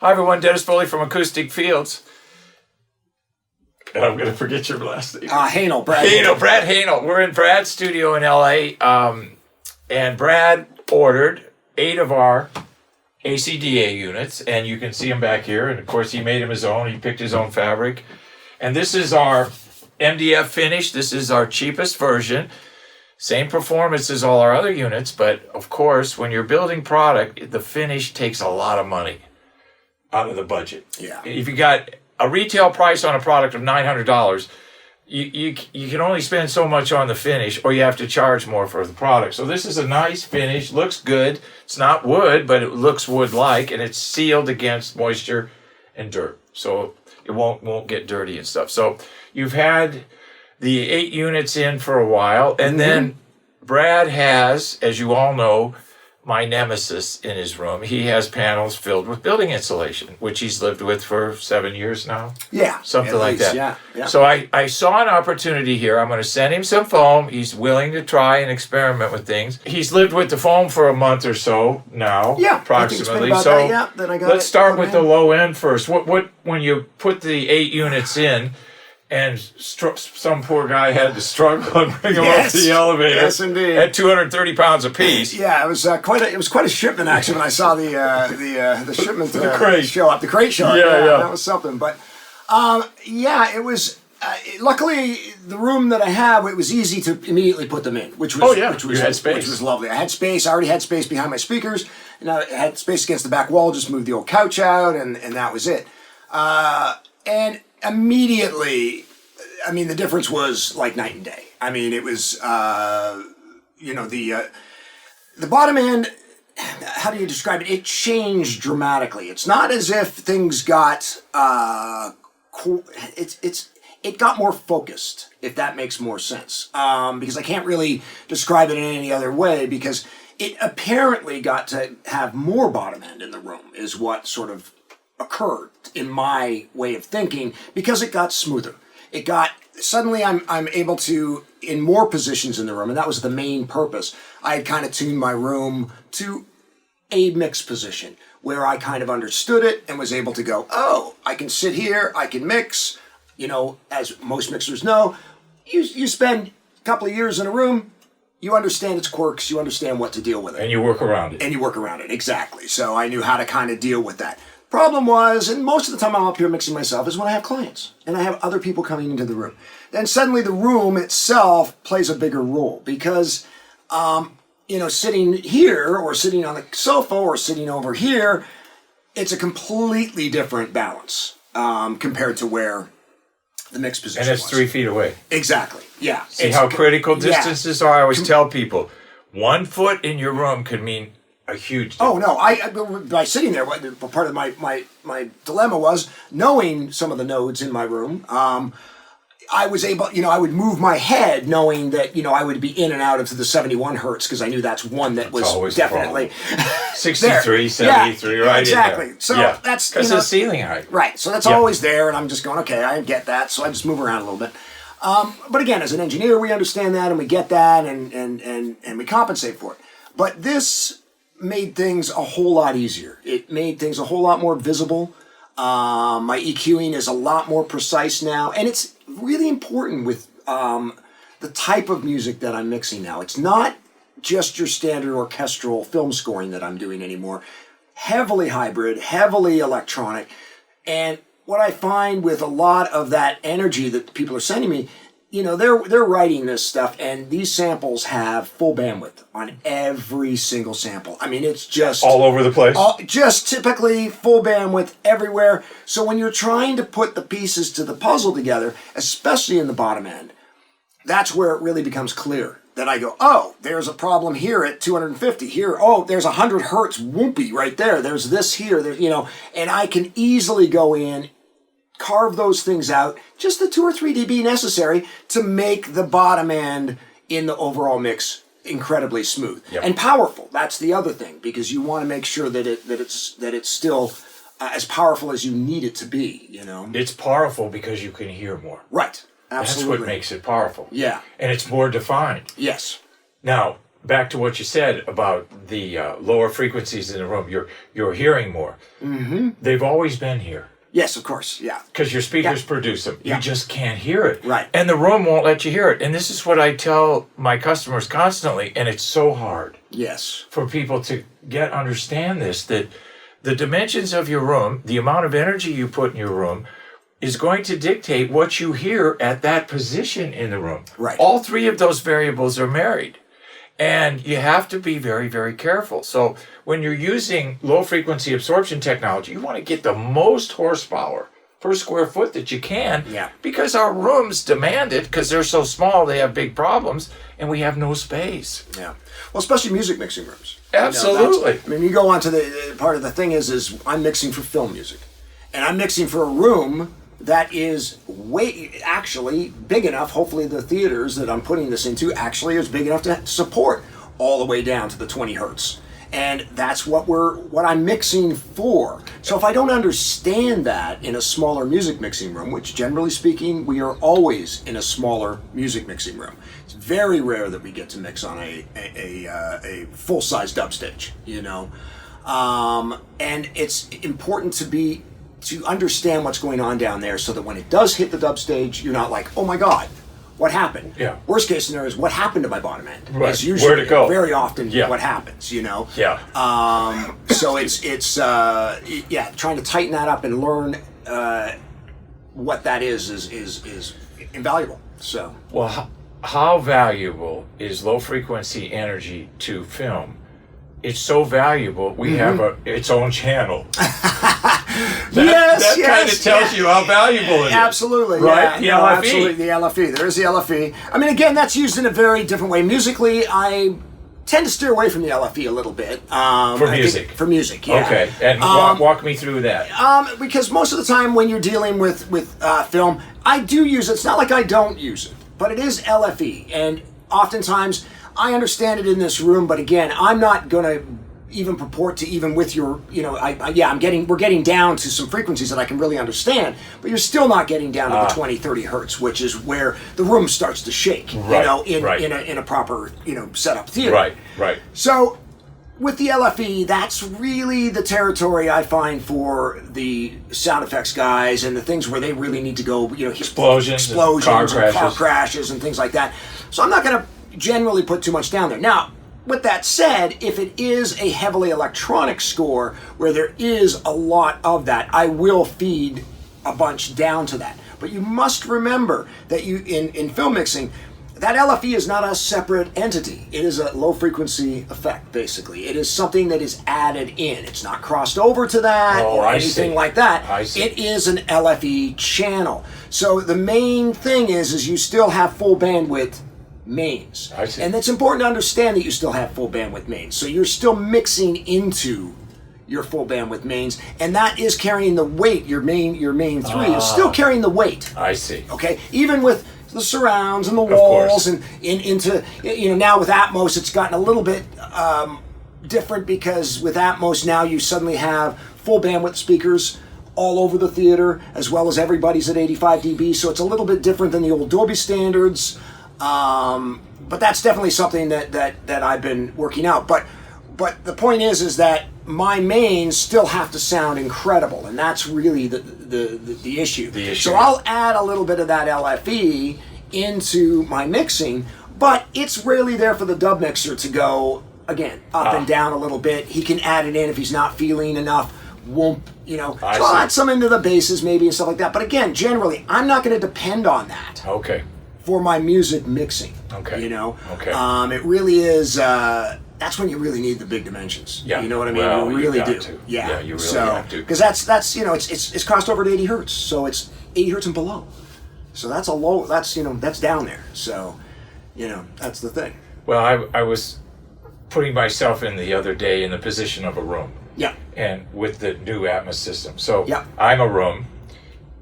Hi everyone, Dennis Foley from Acoustic Fields. I'm going to forget your last name. Haehnel, Brad Haehnel. We're in Brad's studio in LA, and Brad ordered 8 of our ACDA units, and you can see them back here. And of course, he made them his own. He picked his own fabric. And this is our MDF finish. This is our cheapest version. Same performance as all our other units, but of course, when you're building product, the finish takes a lot of money out of the budget. Yeah. If you got a retail price on a product of $900, you can only spend so much on the finish, or you have to charge more for the product. So this is a nice finish, looks good. It's not wood, but it looks wood-like, and it's sealed against moisture and dirt, so it won't get dirty and stuff. So you've had the 8 units in for a while, and then Brad has, as you all know, my nemesis in his room. He has panels filled with building insulation, which he's lived with for 7 years now. Yeah. Something like that. Yeah. So I saw an opportunity here. I'm going to send him some foam. He's willing to try and experiment with things. He's lived with the foam for a month or so now. Yeah. Approximately. So that. Yeah, then I got let's start with the low end first. What when you put the 8 units in, and some poor guy had to struggle and bring them up the elevator. Yes, indeed. At 230 pounds apiece. Yeah, it was quite a shipment actually when I saw the shipment the crate show up. The crate show up. Yeah. That was something. But it was. Luckily, the room that I have, it was easy to immediately put them in, which was you had space. Which was lovely. I had space. I already had space behind my speakers, and I had space against the back wall. Just moved the old couch out, and that was it. And immediately, I mean, the difference was like night and day. I mean, it was, the bottom end, how do you describe it? It changed dramatically. It's not as if things got, it got more focused, if that makes more sense. Because I can't really describe it in any other way, because it apparently got to have more bottom end in the room, is what sort of occurred in my way of thinking, because it got smoother. It got, suddenly I'm able to, in more positions in the room, and that was the main purpose. I had kind of tuned my room to a mix position where I kind of understood it and was able to go, oh, I can sit here, I can mix. You know, as most mixers know, you spend a couple of years in a room, you understand its quirks, you understand what to deal with it. And you work around it. Exactly. So I knew how to kind of deal with that. Problem was, and most of the time I'm up here mixing myself, is when I have clients and I have other people coming into the room. Then suddenly the room itself plays a bigger role because, sitting here or sitting on the sofa or sitting over here, it's a completely different balance compared to where the mix position was. And it's 3 feet away. Exactly, yeah. See how critical distances are? I always tell people, 1 foot in your room could mean a huge difference. Oh no! By sitting there, part of my dilemma was knowing some of the nodes in my room. I was able, I would move my head knowing that, I would be in and out of the 71 hertz because I knew that's one that was definitely 63, 73, right exactly. in there. So that's because it's ceiling height. Right. So that's always there, and I'm just going, okay, I get that. So I just move around a little bit. But again, as an engineer, we understand that and we get that, and we compensate for it. But this made things a whole lot easier. It made things a whole lot more visible. My EQing is a lot more precise now, and it's really important with the type of music that I'm mixing now. It's not just your standard orchestral film scoring that I'm doing anymore. Heavily hybrid, heavily electronic, and what I find with a lot of that energy that people are sending me, they're writing this stuff, and these samples have full bandwidth on every single sample. I mean, it's just all over the place. Just typically full bandwidth everywhere. So when you're trying to put the pieces to the puzzle together, especially in the bottom end, that's where it really becomes clear that I go, oh, there's a problem here at 250. Here, oh, there's 100 hertz whoopee right there. There's this here. There, and I can easily go in, carve those things out, just the 2 or 3 dB necessary to make the bottom end in the overall mix incredibly smooth and powerful. That's the other thing, because you want to make sure that it's still as powerful as you need it to be. It's powerful because you can hear more. Right. Absolutely. That's what makes it powerful. Yeah. And it's more defined. Yes. Now, back to what you said about the lower frequencies in the room, you're hearing more. Mm-hmm. They've always been here. Yes, of course, yeah. Because your speakers produce them. Yeah. You just can't hear it. Right. And the room won't let you hear it. And this is what I tell my customers constantly, and it's so hard Yes. for people to understand this, that the dimensions of your room, the amount of energy you put in your room, is going to dictate what you hear at that position in the room. Right. All three of those variables are married. And you have to be very, very careful. So when you're using low frequency absorption technology, you want to get the most horsepower per square foot that you can. Yeah. Because our rooms demand it, because they're so small, they have big problems, and we have no space. Yeah. Well, especially music mixing rooms. Absolutely. I mean, you go on to the part of the thing is I'm mixing for film music. And I'm mixing for a room that is actually big enough. Hopefully the theaters that I'm putting this into actually is big enough to support all the way down to the 20 hertz. And that's what I'm mixing for. So if I don't understand that in a smaller music mixing room, which generally speaking, we are always in a smaller music mixing room. It's very rare that we get to mix on a full-size dub stage, you know. And it's important to understand what's going on down there so that when it does hit the dub stage, you're not like, oh my God, what happened? Yeah. Worst case scenario is what happened to my bottom end. Right. It's usually Where'd it go? very often what happens, you know? Yeah. So it's trying to tighten that up and learn what that is invaluable. So. Well, how valuable is low frequency energy to film? It's so valuable, we have its own channel. That kind of tells you how valuable it is. Absolutely, right? Yeah. The LFE. Absolutely, the LFE. There is the LFE. I mean, again, that's used in a very different way. Musically, I tend to steer away from the LFE a little bit. For music, yeah. Okay, and walk me through that. Because most of the time when you're dealing with film, I do use it. It's not like I don't use it, but it is LFE. And oftentimes, I understand it in this room, but again, I'm not going to even purport to even with your, you know, we're getting down to some frequencies that I can really understand, but you're still not getting down to the 20, 30 hertz, which is where the room starts to shake, right, you know, in a proper, you know, setup theater. Right. So with the LFE, that's really the territory I find for the sound effects guys and the things where they really need to go, you know, explosions and car crashes and things like that. So I'm not going to generally put too much down there. Now, with that said, if it is a heavily electronic score where there is a lot of that, I will feed a bunch down to that. But you must remember that you in film mixing, that LFE is not a separate entity. It is a low frequency effect, basically. It is something that is added in. It's not crossed over to that or anything like that. I see. It is an LFE channel. So the main thing is you still have full bandwidth mains. I see. And it's important to understand that you still have full bandwidth mains. So you're still mixing into your full bandwidth mains, and that is carrying the weight. Your main three is still carrying the weight. I see. Okay? Even with the surrounds and the walls and into, you know, now with Atmos it's gotten a little bit different, because with Atmos now you suddenly have full bandwidth speakers all over the theater, as well as everybody's at 85 dB, so it's a little bit different than the old Dolby standards. But that's definitely something that I've been working out. But the point is that my mains still have to sound incredible, and that's really the issue. So I'll add a little bit of that LFE into my mixing, but it's really there for the dub mixer to go again up and down a little bit. He can add it in if he's not feeling enough whoomp, you know. So I'll add some into the basses maybe and stuff like that. But again, generally, I'm not going to depend on that. Okay. For my music mixing. Okay. You know? Okay. It really is, that's when you really need the big dimensions. Yeah. You know what I mean? Well, you really do. To. Yeah. You really have to. Because that's you know, it's crossed over to 80 hertz. So it's 80 hertz and below. So that's a low, that's, you know, that's down there. So, you know, that's the thing. Well, I was putting myself in the other day in the position of a room. Yeah. And with the new Atmos system. So I'm a room.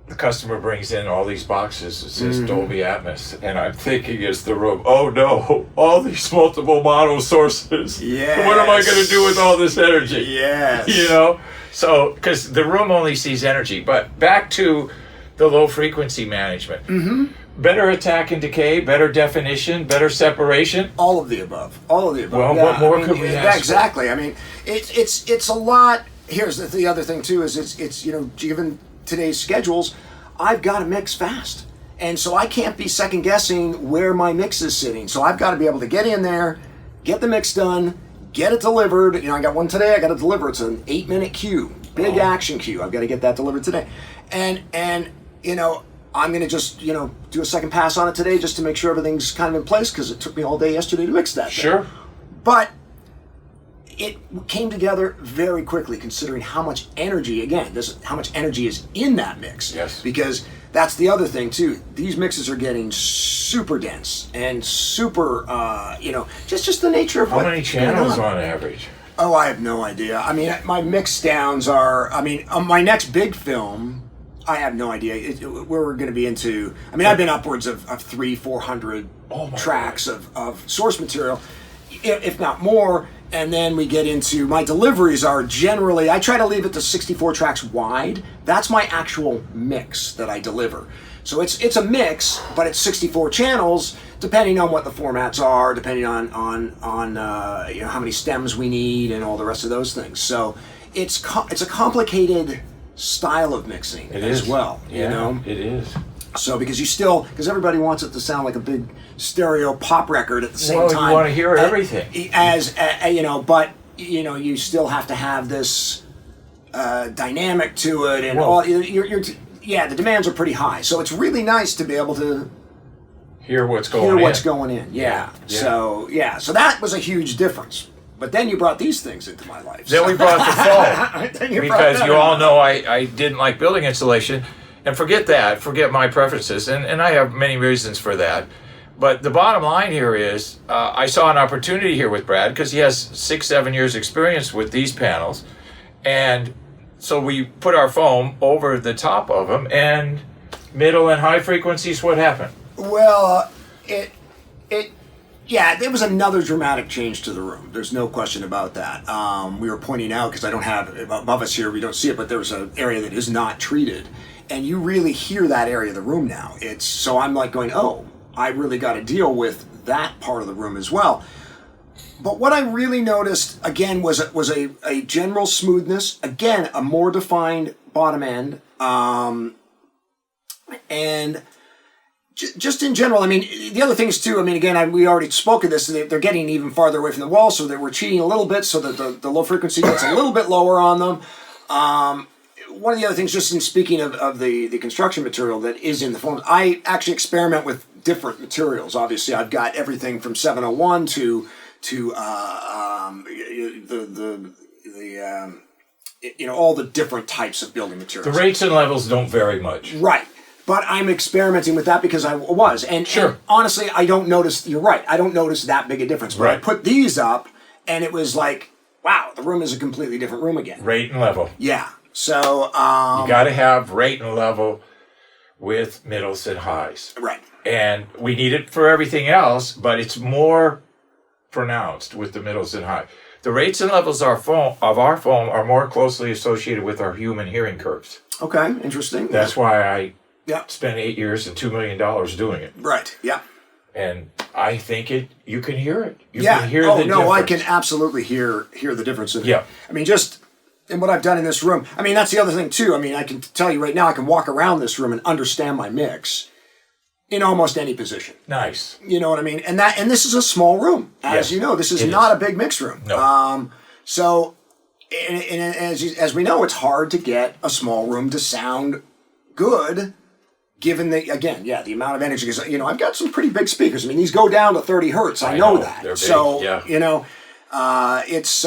The customer brings in all these boxes. It says Dolby Atmos. And I'm thinking as the room, oh no, all these multiple mono sources. Yes. What am I going to do with all this energy? Yes. You know? So, because the room only sees energy. But back to the low frequency management. Better attack and decay, better definition, better separation. All of the above. All of the above. Well, yeah, what more could we ask for? Exactly. I mean, it's a lot. Here's the other thing too is it's given today's schedules, I've got to mix fast, and so I can't be second guessing where my mix is sitting. So I've got to be able to get in there, get the mix done, get it delivered. I got one today. I got to deliver. It's an 8-minute queue, big action queue. I've got to get that delivered today, and I'm going to just, do a second pass on it today just to make sure everything's kind of in place because it took me all day yesterday to mix that. Sure. But it came together very quickly considering how much energy, how much energy is in that mix. Yes. Because that's the other thing too. These mixes are getting super dense and super, just the nature of How many channels on average? Oh, I have no idea. I mean, my mix downs are, on my next big film, I have no idea. We're going to be into, I've been upwards of 300-400 tracks of source material, if not more. And then we get into, my deliveries are generally, I try to leave it to 64 tracks wide. That's my actual mix that I deliver. So it's a mix, but it's 64 channels, depending on what the formats are, depending on how many stems we need and all the rest of those things. So it's a complicated style of mixing as well. Yeah, it is. So because everybody wants it to sound like a big stereo pop record at the same time. You want to hear everything. But you still have to have this dynamic to it, and the demands are pretty high. So it's really nice to be able to hear what's going in. Yeah. So that was a huge difference. But then you brought these things into my life. Then we brought the phone. Because you all know I didn't like building insulation. And forget my preferences. And I have many reasons for that. But the bottom line here is I saw an opportunity here with Brad because he has 6-7 years experience with these panels. And so we put our foam over the top of them. And middle and high frequencies, what happened? Well, there was another dramatic change to the room. There's no question about that. We were pointing out, because I don't have above us here, we don't see it, but there's an area that is not treated. And you really hear that area of the room now. So I'm like going, I really got to deal with that part of the room as well. But what I really noticed, again, was a general smoothness. Again, a more defined bottom end. And just in general, the other things too, again, we already spoke of this, they're getting even farther away from the wall, so that we're cheating a little bit so that the low frequency gets a little bit lower on them. One of the other things, just in speaking of the construction material that is in the foams, I actually experiment with different materials. Obviously, I've got everything from 701 to all the different types of building materials. The rates and levels don't vary much. Right. But I'm experimenting with that because I was. And honestly, I don't notice, you're right, I don't notice that big a difference. But I put these up, and it was like, wow, the room is a completely different room again. Rate and level. Yeah. So you got to have rate and level with middles and highs. Right. And we need it for everything else, but it's more pronounced with the middles and high. The rates and levels of our foam are more closely associated with our human hearing curves. Okay, interesting. That's why I spent 8 years and $2 million doing it. Right. Yeah. And I think you can hear it. You can hear the difference. Oh no, I can absolutely hear the difference in it. Yeah. Just in what I've done in this room. That's the other thing too. I can tell you right now, I can walk around this room and understand my mix in almost any position. Nice. You know what I mean? And this is a small room, as you know. This is not a big mix room. No. So, and as we know, it's hard to get a small room to sound good, given the amount of energy. Because I've got some pretty big speakers. These go down to 30 hertz. I know that. They're big. So it's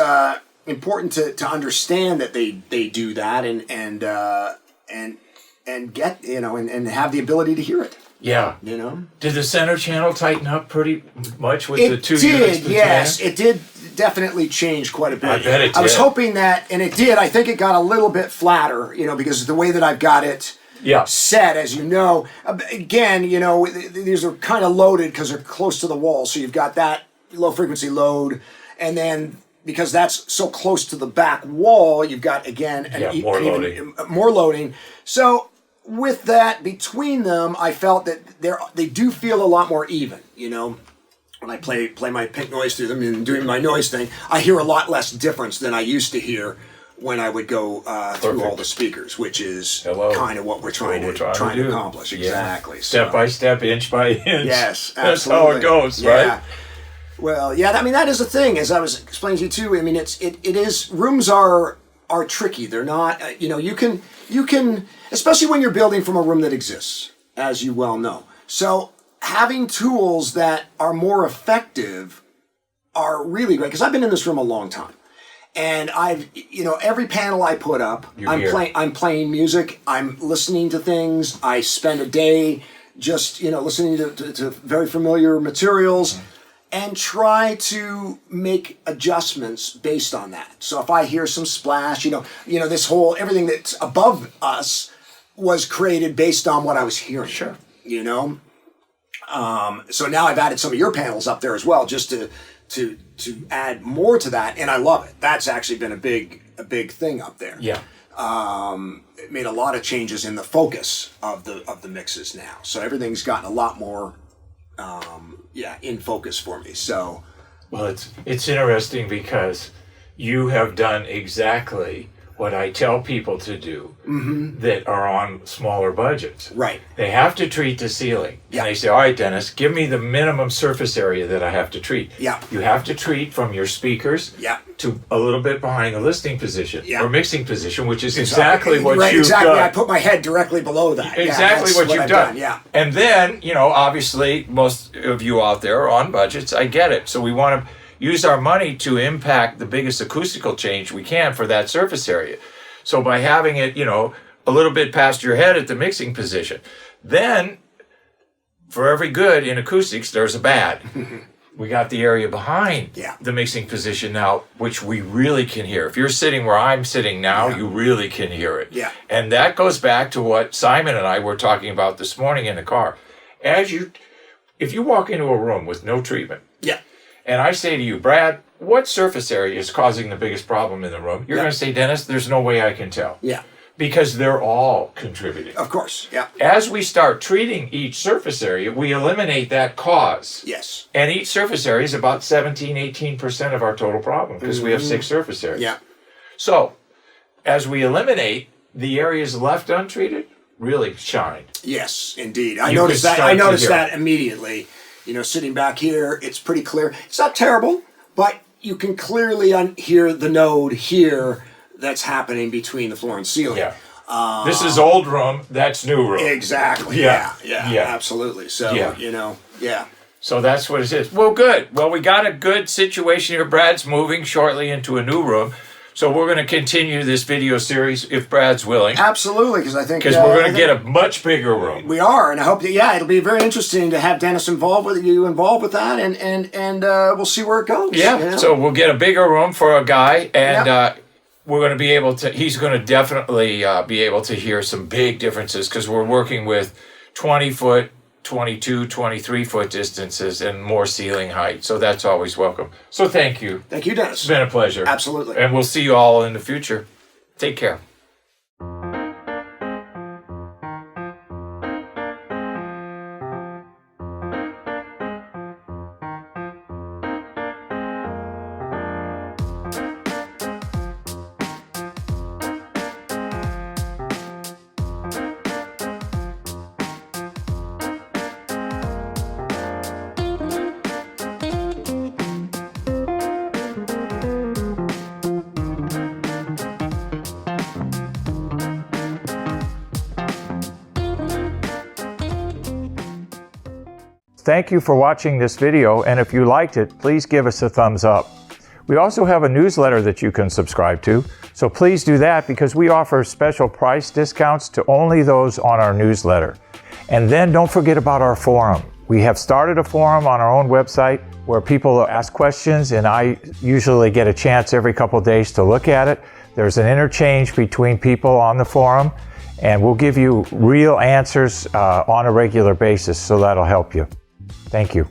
important to understand that they do that and get and have the ability to hear it. Yeah. Did the center channel tighten up pretty much with the 2 units? It did, yes. It did definitely change quite a bit. I bet it did. I was hoping that, and it did. I think it got a little bit flatter, because of the way that I've got it set, as you know. Again, these are kind of loaded because they're close to the wall. So you've got that low frequency load, and then because that's so close to the back wall, you've got, again, more loading. More loading. So with that, between them, I felt that they do feel a lot more even, you know. When I play my pink noise through them and doing my noise thing, I hear a lot less difference than I used to hear when I would go through all the speakers, which is kind of what we're trying to accomplish. Exactly. Step by step, inch by inch. Yes, absolutely. That's how it goes, right? Well, yeah, I mean, that is the thing, as I was explaining to you too. I mean, it is, rooms are tricky. They're not, you know, you can, especially when you're building from a room that exists, as you well know. So having tools that are more effective are really great, because I've been in this room a long time. And every panel I put up, I'm playing music, I'm listening to things, I spend a day just, listening to very familiar materials, and try to make adjustments based on that. So if I hear some splash, this whole, everything that's above us was created based on what I was hearing. Sure. So now I've added some of your panels up there as well, just to add more to that, and I love it. That's actually been a big thing up there. Yeah. It made a lot of changes in the focus of the mixes now. So everything's gotten a lot more in focus for me. So well, it's interesting because you have done exactly what I tell people to do that are on smaller budgets. Right. They have to treat the ceiling. Yeah. And they say, all right, Dennis, give me the minimum surface area that I have to treat. Yeah. You have to treat from your speakers to a little bit behind the listening position or mixing position, which is exactly what you've done. I put my head directly below that. Exactly what you've done. Yeah. And then, obviously, most of you out there are on budgets. I get it. So we want to use our money to impact the biggest acoustical change we can for that surface area. So by having it, a little bit past your head at the mixing position, then for every good in acoustics, there's a bad. We got the area behind the mixing position now, which we really can hear. If you're sitting where I'm sitting now, you really can hear it. Yeah. And that goes back to what Simon and I were talking about this morning in the car. If you walk into a room with no treatment, and I say to you, Brad, what surface area is causing the biggest problem in the room? You're going to say, Dennis, there's no way I can tell. Yeah. Because they're all contributing. Of course. Yeah. As we start treating each surface area, we eliminate that cause. Yes. And each surface area is about 18% of our total problem because we have 6 surface areas. Yeah. So, as we eliminate, the areas left untreated really shine. Yes, indeed. I noticed that immediately. Sitting back here, it's pretty clear. It's not terrible, but you can clearly hear the node here that's happening between the floor and ceiling. Yeah. This is old room, that's new room. Exactly. Yeah. Absolutely. So, So that's what it is. Well, good. Well, we got a good situation here. Brad's moving shortly into a new room. So we're going to continue this video series if Brad's willing. Absolutely, because I think... Because we're going to get a much bigger room. We are, and I hope that, it'll be very interesting to have Dennis involved with that, and we'll see where it goes. Yeah, so we'll get a bigger room for a guy, and we're going to be able to... He's going to definitely be able to hear some big differences, because we're working with 20-foot, 22, 23-foot distances and more ceiling height. So that's always welcome. So thank you. Thank you, Dennis. It's been a pleasure. Absolutely. And we'll see you all in the future. Take care. Thank you for watching this video, and if you liked it, please give us a thumbs up. We also have a newsletter that you can subscribe to, so please do that because we offer special price discounts to only those on our newsletter. And then don't forget about our forum. We have started a forum on our own website where people ask questions, and I usually get a chance every couple of days to look at it. There's an interchange between people on the forum, and we'll give you real answers on a regular basis, so that'll help you. Thank you.